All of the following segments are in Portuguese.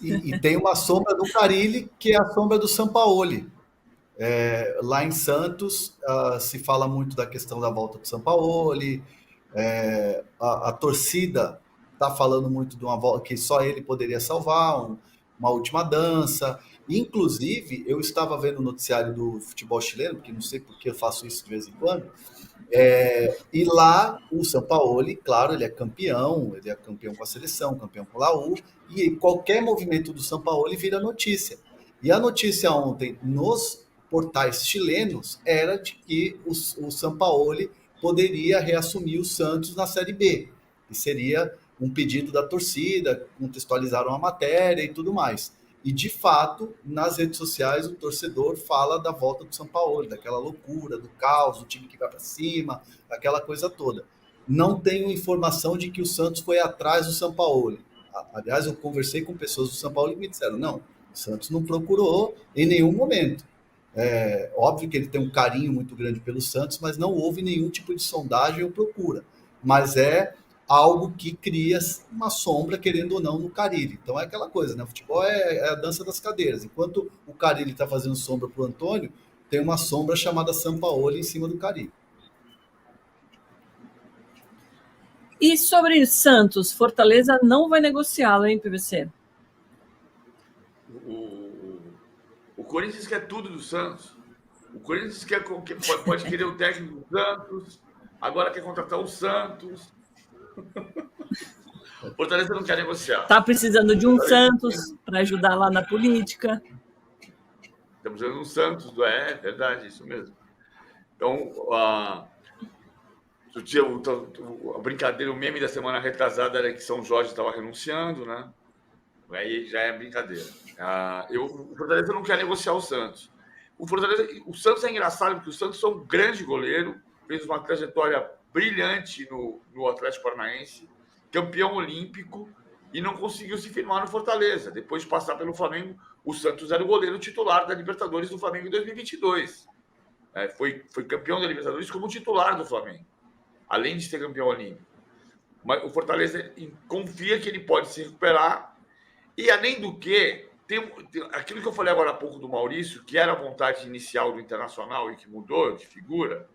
E tem uma sombra do Carille, que é a sombra do Sampaoli. Lá em Santos, se fala muito da questão da volta do Sampaoli, a torcida está falando muito de uma volta que só ele poderia salvar, uma última dança. Inclusive, eu estava vendo o noticiário do futebol chileno, porque não sei por que eu faço isso de vez em quando, e lá o Sampaoli, claro, ele é campeão com a seleção, campeão com o Laú, e qualquer movimento do Sampaoli vira notícia. E a notícia ontem nos portais chilenos era de que o Sampaoli poderia reassumir o Santos na Série B, que seria um pedido da torcida, contextualizaram a matéria e tudo mais. E, de fato, nas redes sociais, o torcedor fala da volta do Sampaoli, daquela loucura, do caos, do time que vai para cima, aquela coisa toda. Não tenho informação de que o Santos foi atrás do Sampaoli. Aliás, eu conversei com pessoas do Sampaoli que me disseram, não, o Santos não procurou em nenhum momento. Óbvio que ele tem um carinho muito grande pelo Santos, mas não houve nenhum tipo de sondagem ou procura. Mas é algo que cria uma sombra, querendo ou não, no Carille. Então é aquela coisa, né? O futebol é a dança das cadeiras. Enquanto o Carille está fazendo sombra para o Antônio, tem uma sombra chamada Sampaoli em cima do Carille. E sobre Santos, Fortaleza não vai negociá-lo, hein, PVC? O Corinthians quer tudo do Santos. O Corinthians pode querer o técnico do Santos, agora quer contratar o Santos. Fortaleza não quer negociar. Tá precisando de um Santos para ajudar lá na política. Estamos precisando de um Santos, é verdade, isso mesmo. Então, a brincadeira, o meme da semana retrasada era que São Jorge estava renunciando, né? Aí já é brincadeira. O Fortaleza não quer negociar o Santos. O Santos é engraçado porque o Santos é um grande goleiro, fez uma trajetória brilhante no Atlético Paranaense, campeão olímpico, e não conseguiu se firmar no Fortaleza. Depois de passar pelo Flamengo, o Santos era o goleiro titular da Libertadores do Flamengo em 2022. Foi campeão da Libertadores como titular do Flamengo, além de ser campeão olímpico. Mas o Fortaleza confia que ele pode se recuperar. E, além do que, tem aquilo que eu falei agora há pouco do Maurício, que era a vontade inicial do Internacional e que mudou de figura.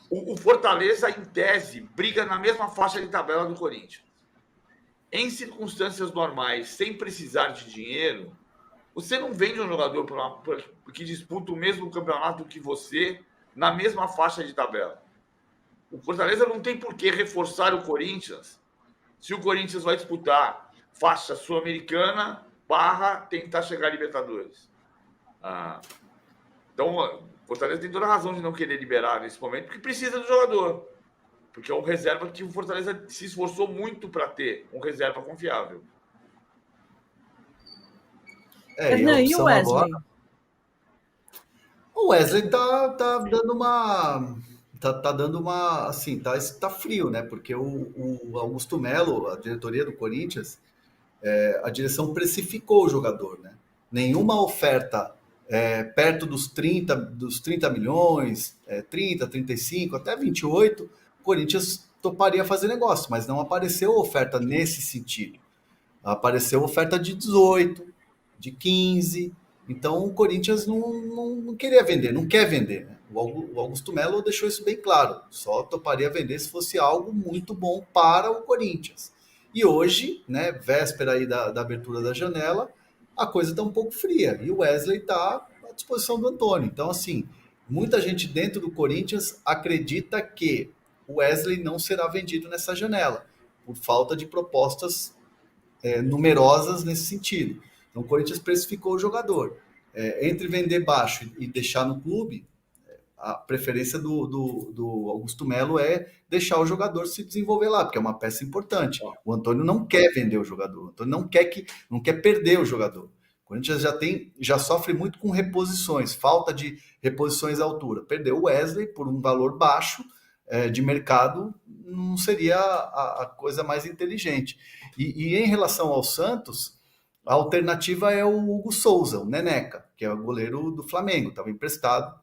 O Fortaleza, em tese, briga na mesma faixa de tabela do Corinthians. Em circunstâncias normais, sem precisar de dinheiro, você não vende um jogador que disputa o mesmo campeonato que você na mesma faixa de tabela. O Fortaleza não tem por que reforçar o Corinthians se o Corinthians vai disputar faixa sul-americana / tentar chegar à Libertadores. Então, o Fortaleza tem toda a razão de não querer liberar nesse momento, porque precisa do jogador. Porque é um reserva que o Fortaleza se esforçou muito para ter, um reserva confiável. E o Wesley? Agora, o Wesley tá dando uma... Tá dando uma... Assim, tá frio, né? Porque o Augusto Melo, a diretoria do Corinthians, a direção precificou o jogador, né? Nenhuma oferta perto dos 30 milhões, 30, 35, até 28, o Corinthians toparia fazer negócio, mas não apareceu oferta nesse sentido. Apareceu oferta de 18, de 15. Então o Corinthians não queria vender, não quer vender. Né? O Augusto Melo deixou isso bem claro. Só toparia vender se fosse algo muito bom para o Corinthians. E hoje, né, véspera aí da abertura da janela, a coisa está um pouco fria. E o Wesley está à disposição do Antônio. Então, assim, muita gente dentro do Corinthians acredita que o Wesley não será vendido nessa janela, por falta de propostas numerosas nesse sentido. Então, o Corinthians precificou o jogador. Entre vender baixo e deixar no clube, a preferência do Augusto Melo é deixar o jogador se desenvolver lá, porque é uma peça importante. O Antônio não quer vender o jogador, o Antônio não quer perder o jogador. O Corinthians já sofre muito com reposições, falta de reposições à altura. Perdeu o Wesley por um valor baixo de mercado, não seria a coisa mais inteligente. E em relação ao Santos, a alternativa é o Hugo Souza, o Neneca, que é o goleiro do Flamengo, estava emprestado,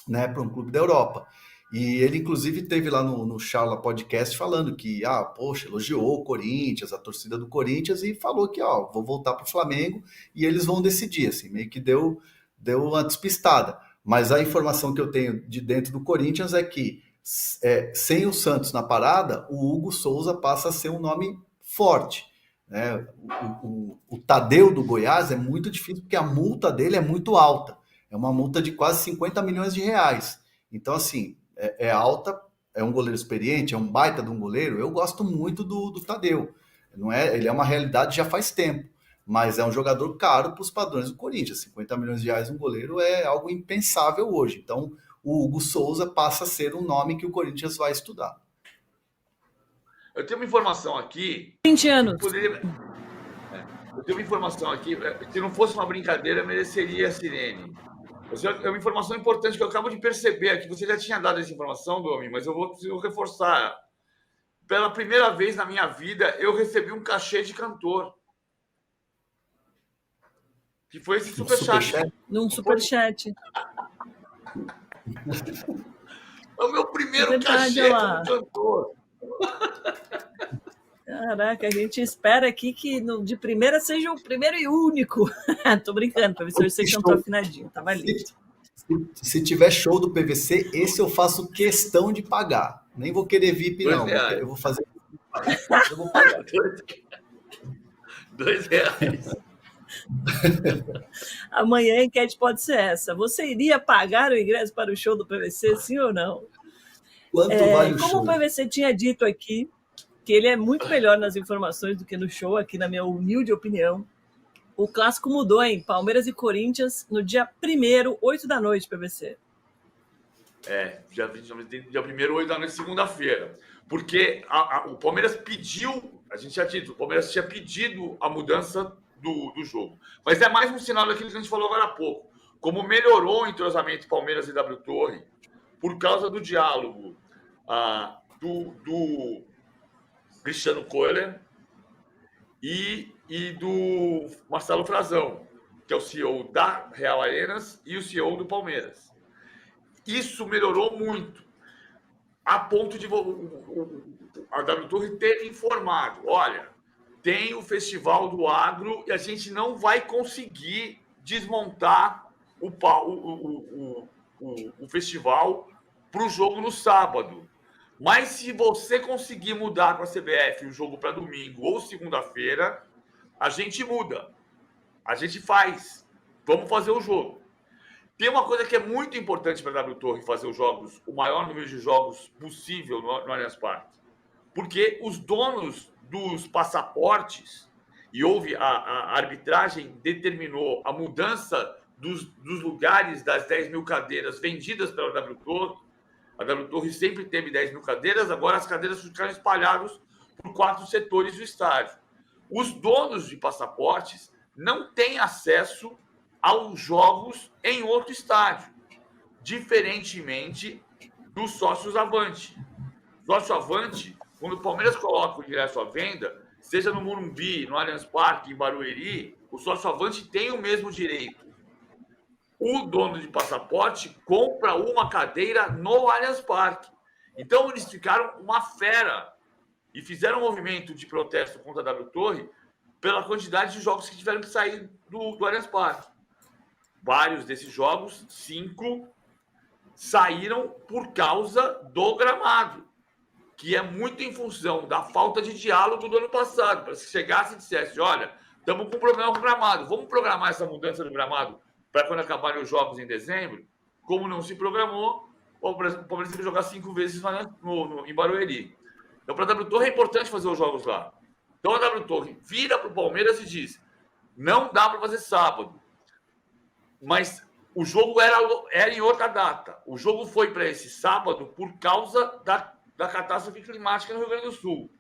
né, para um clube da Europa. E ele, inclusive, teve lá no Charla Podcast falando que, poxa, elogiou o Corinthians, a torcida do Corinthians, e falou que, vou voltar para o Flamengo e eles vão decidir, assim, meio que deu uma despistada. Mas a informação que eu tenho de dentro do Corinthians é que, sem o Santos na parada, o Hugo Souza passa a ser um nome forte, né? O Tadeu do Goiás é muito difícil, porque a multa dele é muito alta. É uma multa de quase 50 milhões de reais. Então, assim, é alta, é um goleiro experiente, é um baita de um goleiro. Eu gosto muito do Tadeu. Não é, ele é uma realidade já faz tempo, mas é um jogador caro para os padrões do Corinthians. 50 milhões de reais um goleiro é algo impensável hoje. Então, o Hugo Souza passa a ser um nome que o Corinthians vai estudar. Eu tenho uma informação aqui. 20 anos. Eu tenho uma informação aqui. Se não fosse uma brincadeira, mereceria a sirene. É uma informação importante que eu acabo de perceber aqui. Você já tinha dado essa informação, Domi, mas eu preciso reforçar. Pela primeira vez na minha vida, eu recebi um cachê de cantor. Que foi esse superchat. Num superchat. É o meu primeiro cachê como cantor. Caraca, a gente espera aqui que de primeira seja o primeiro e único. Tô brincando, para ver se você cantou afinadinho. Tava lindo. Se tiver show do PVC, esse eu faço questão de pagar. Nem vou querer VIP, não. Eu vou fazer. Eu vou pagar. R$2. Amanhã a enquete pode ser essa. Você iria pagar o ingresso para o show do PVC, sim ou não? Quanto vale o show? Como o PVC tinha dito aqui, que ele é muito melhor nas informações do que no show, aqui na minha humilde opinião, o clássico mudou, hein? Palmeiras e Corinthians no dia 1º, 8 da noite, PVC. Dia 1º, 8 da noite, segunda-feira. Porque o Palmeiras pediu, a gente já disse, o Palmeiras tinha pedido a mudança do jogo. Mas é mais um sinal daquilo que a gente falou agora há pouco. Como melhorou o entrosamento Palmeiras e W Torre por causa do diálogo do Cristiano Kohler e do Marcelo Frazão, que é o CEO da Real Arenas e o CEO do Palmeiras. Isso melhorou muito, a ponto de a W Torre ter informado, olha, tem o Festival do Agro e a gente não vai conseguir desmontar o festival para o jogo no sábado. Mas se você conseguir mudar com a CBF o jogo para domingo ou segunda-feira, a gente muda. A gente faz. Vamos fazer o jogo. Tem uma coisa que é muito importante para a W Torre fazer os jogos, o maior número de jogos possível no Allianz Parque. Porque os donos dos passaportes, e houve a arbitragem determinou a mudança dos lugares das 10 mil cadeiras vendidas pela W Torre. A W Torre sempre teve 10 mil cadeiras, agora as cadeiras ficaram espalhadas por 4 setores do estádio. Os donos de passaportes não têm acesso aos jogos em outro estádio, diferentemente dos sócios Avante. Sócio Avante, quando o Palmeiras coloca o ingresso à venda, seja no Morumbi, no Allianz Parque, em Barueri, o sócio Avante tem o mesmo direito. O dono de passaporte compra uma cadeira no Allianz Parque. Então, eles ficaram uma fera e fizeram um movimento de protesto contra a W Torre pela quantidade de jogos que tiveram que sair do Allianz Parque. Vários desses jogos, 5, saíram por causa do gramado, que é muito em função da falta de diálogo do ano passado. Para se chegasse e dissesse, olha, estamos com um problema com o gramado, vamos programar essa mudança do gramado para quando acabarem os jogos em dezembro. Como não se programou, o Palmeiras teve que jogar 5 vezes em Barueri. Então, para a W Torre é importante fazer os jogos lá. Então, a W Torre vira para o Palmeiras e diz, não dá para fazer sábado. Mas o jogo era em outra data. O jogo foi para esse sábado por causa da catástrofe climática no Rio Grande do Sul.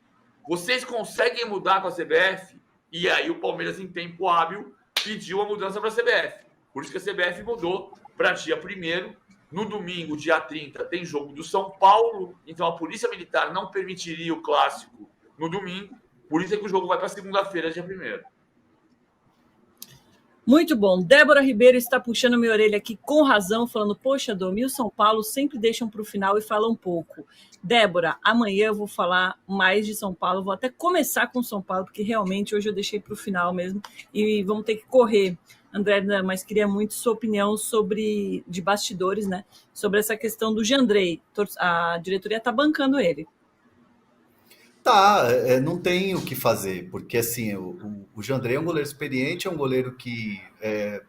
Vocês conseguem mudar com a CBF? E aí o Palmeiras, em tempo hábil, pediu a mudança para a CBF. Por isso que a CBF mudou para dia 1º. No domingo, dia 30, tem jogo do São Paulo. Então a Polícia Militar não permitiria o clássico no domingo. Por isso é que o jogo vai para segunda-feira, dia 1º. Muito bom. Débora Ribeiro está puxando minha orelha aqui com razão, falando, poxa, Domi, o São Paulo sempre deixam para o final e falam um pouco. Débora, amanhã eu vou falar mais de São Paulo, vou até começar com São Paulo, porque realmente hoje eu deixei para o final mesmo, e vamos ter que correr. André, mas queria muito sua opinião de bastidores, né? Sobre essa questão do Jandrei. A diretoria está bancando ele. Tá, não tem o que fazer, porque assim, o Jandrei é um goleiro experiente, é um goleiro que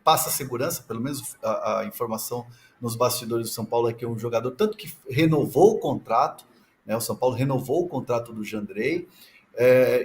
passa segurança, pelo menos a informação nos bastidores do São Paulo é que é um jogador tanto que renovou o contrato, né? O São Paulo renovou o contrato do Jandrei,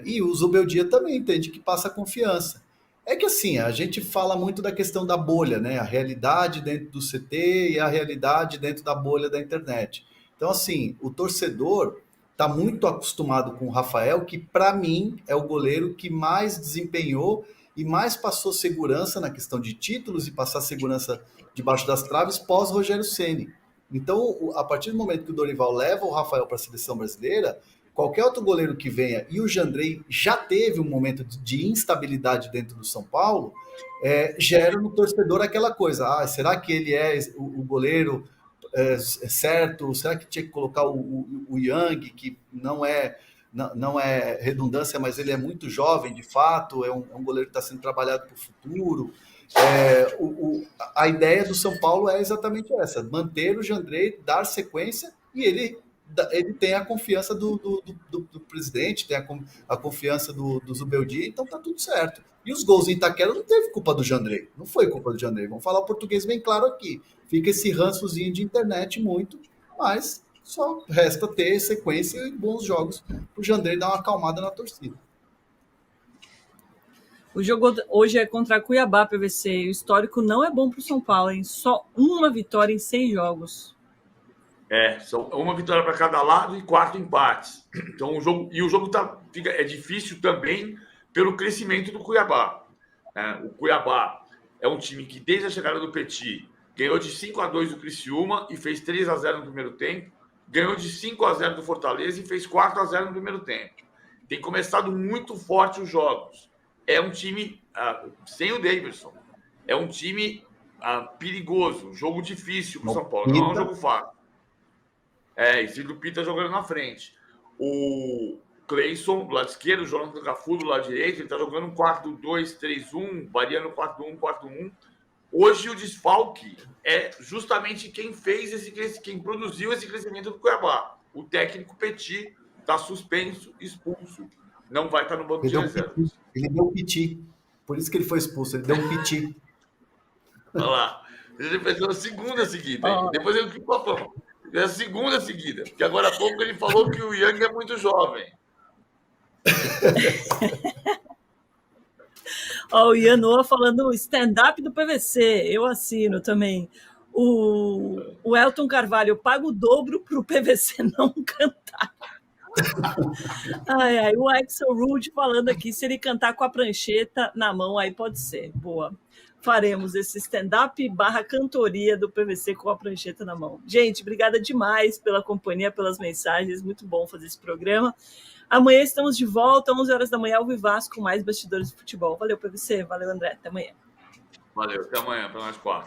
e o Zubeldia também entende que passa confiança. É que assim, a gente fala muito da questão da bolha, né? A realidade dentro do CT e a realidade dentro da bolha da internet. Então, assim, o torcedor está muito acostumado com o Rafael, que para mim é o goleiro que mais desempenhou e mais passou segurança na questão de títulos e passar segurança debaixo das traves pós Rogério Ceni. Então, a partir do momento que o Dorival leva o Rafael para a seleção brasileira, qualquer outro goleiro que venha, e o Jandrei já teve um momento de instabilidade dentro do São Paulo, gera no torcedor aquela coisa, será que ele é o goleiro certo? Será que tinha que colocar o Yang, que não é redundância, mas ele é muito jovem, de fato, é um goleiro que está sendo trabalhado para o futuro. A ideia do São Paulo é exatamente essa, manter o Jandrei, dar sequência, e ele tem a confiança do presidente, tem a confiança do Zubeldia, então tá tudo certo. E os gols em Itaquera não teve culpa do Jandrei, não foi culpa do Jandrei, vamos falar o português bem claro aqui. Fica esse rançozinho de internet muito, mas só resta ter sequência e bons jogos para o Jandrei dar uma acalmada na torcida. O jogo hoje é contra Cuiabá, PVC. O histórico não é bom para o São Paulo, hein? Só uma vitória em 6 jogos. São uma vitória para cada lado e 4 empates. Então o jogo é difícil também pelo crescimento do Cuiabá. O Cuiabá é um time que desde a chegada do Petit ganhou de 5-2 do Criciúma e fez 3-0 no primeiro tempo. Ganhou de 5-0 do Fortaleza e fez 4-0 no primeiro tempo. Tem começado muito forte os jogos. É um time sem o Davidson. É um time perigoso. Jogo difícil para o São Paulo. Não é um jogo fácil. E Ciro Pita jogando na frente. O Cleison, do lado esquerdo, o Jonathan Cafu do lado direito, ele está jogando um 4-2-3-1, variando 4-1, 4-1. Hoje o desfalque é justamente quem produziu esse crescimento do Cuiabá. O técnico Petit está suspenso, expulso. Não vai estar no banco de reservas. Ele deu um piti. Por isso que ele foi expulso, ele deu um piti. Olha lá. Ele fez a segunda seguida. Depois ele ficou a fama. É a segunda seguida, porque agora há pouco ele falou que o Yang é muito jovem. O Ian Noah falando stand-up do PVC, eu assino também. O Elton Carvalho, eu pago o dobro para o PVC não cantar. O Axel Rude falando aqui, se ele cantar com a prancheta na mão, aí pode ser. Boa. Faremos esse stand-up / cantoria do PVC com a prancheta na mão. Gente, obrigada demais pela companhia, pelas mensagens. Muito bom fazer esse programa. Amanhã estamos de volta, 11 horas da manhã, ao Vivaz, com mais bastidores de futebol. Valeu, PVC. Valeu, André. Até amanhã. Valeu. Até amanhã, para nós 4.